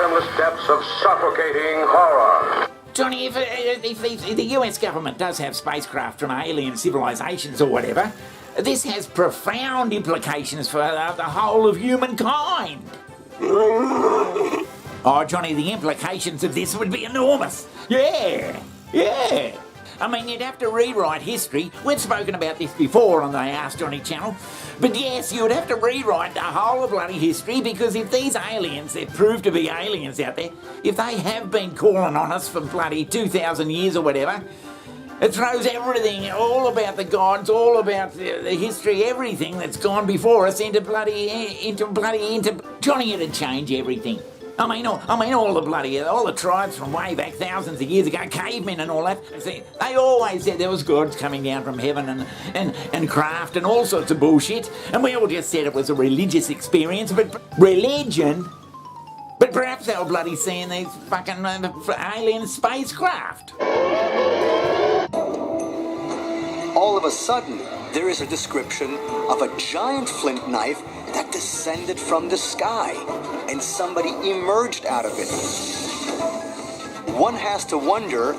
bottomless depths of suffocating horror. Johnny, if the US government does have spacecraft from alien civilizations or whatever, this has profound implications for the whole of humankind. Oh, Johnny, the implications of this would be enormous. Yeah. I mean, you'd have to rewrite history. We've spoken about this before on the Ask Johnny channel. But yes, you would have to rewrite the whole of bloody history, because if these aliens, they prove to be aliens out there, if they have been calling on us for bloody 2,000 years or whatever, it throws everything, all about the gods, all about the history, everything that's gone before us into Johnny, it'd change everything. I mean, all the tribes from way back thousands of years ago, cavemen and all that. See, they always said there was gods coming down from heaven and craft and all sorts of bullshit, and we all just said it was a religious experience. But religion? But perhaps they were bloody seeing these fucking alien spacecraft. All of a sudden, there is a description of a giant flint knife that descended from the sky, and somebody emerged out of it. One has to wonder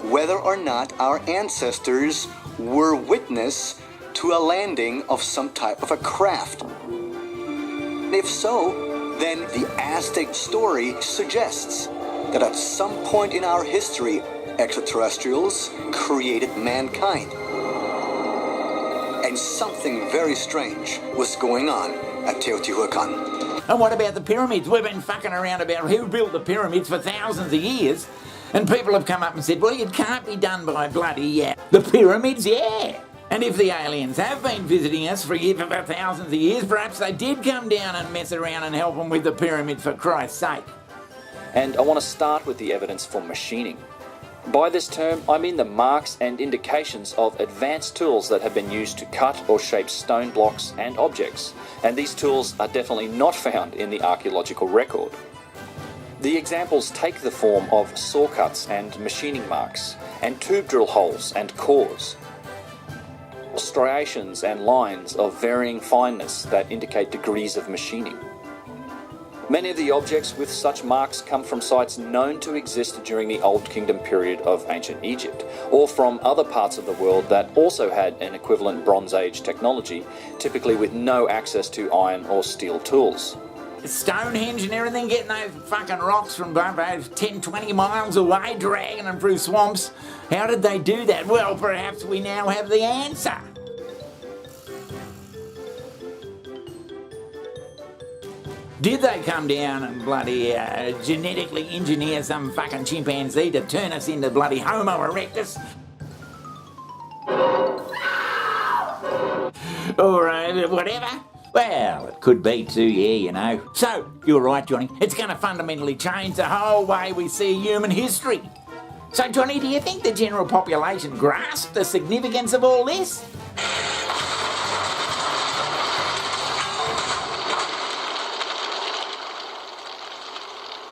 whether or not our ancestors were witness to a landing of some type of a craft. If so, then the Aztec story suggests that at some point in our history, extraterrestrials created mankind. And something very strange was going on at Teotihuacan. And what about the pyramids? We've been fucking around about who built the pyramids for thousands of years, and people have come up and said, well, it can't be done by bloody the pyramids, yeah. And if the aliens have been visiting us for thousands of years, perhaps they did come down and mess around and help them with the pyramids, for Christ's sake. And I want to start with the evidence for machining. By this term, I mean the marks and indications of advanced tools that have been used to cut or shape stone blocks and objects, and these tools are definitely not found in the archaeological record. The examples take the form of saw cuts and machining marks, and tube drill holes and cores, striations and lines of varying fineness that indicate degrees of machining. Many of the objects with such marks come from sites known to exist during the Old Kingdom period of ancient Egypt, or from other parts of the world that also had an equivalent Bronze Age technology, typically with no access to iron or steel tools. Stonehenge and everything, getting those fucking rocks from 10, 20 miles away, dragging them through swamps. How did they do that? Well, perhaps we now have the answer. Did they come down and bloody genetically engineer some fucking chimpanzee to turn us into bloody Homo erectus? Or whatever? Well, it could be too, yeah, you know. So, you're right, Johnny. It's going to fundamentally change the whole way we see human history. So, Johnny, do you think the general population grasped the significance of all this?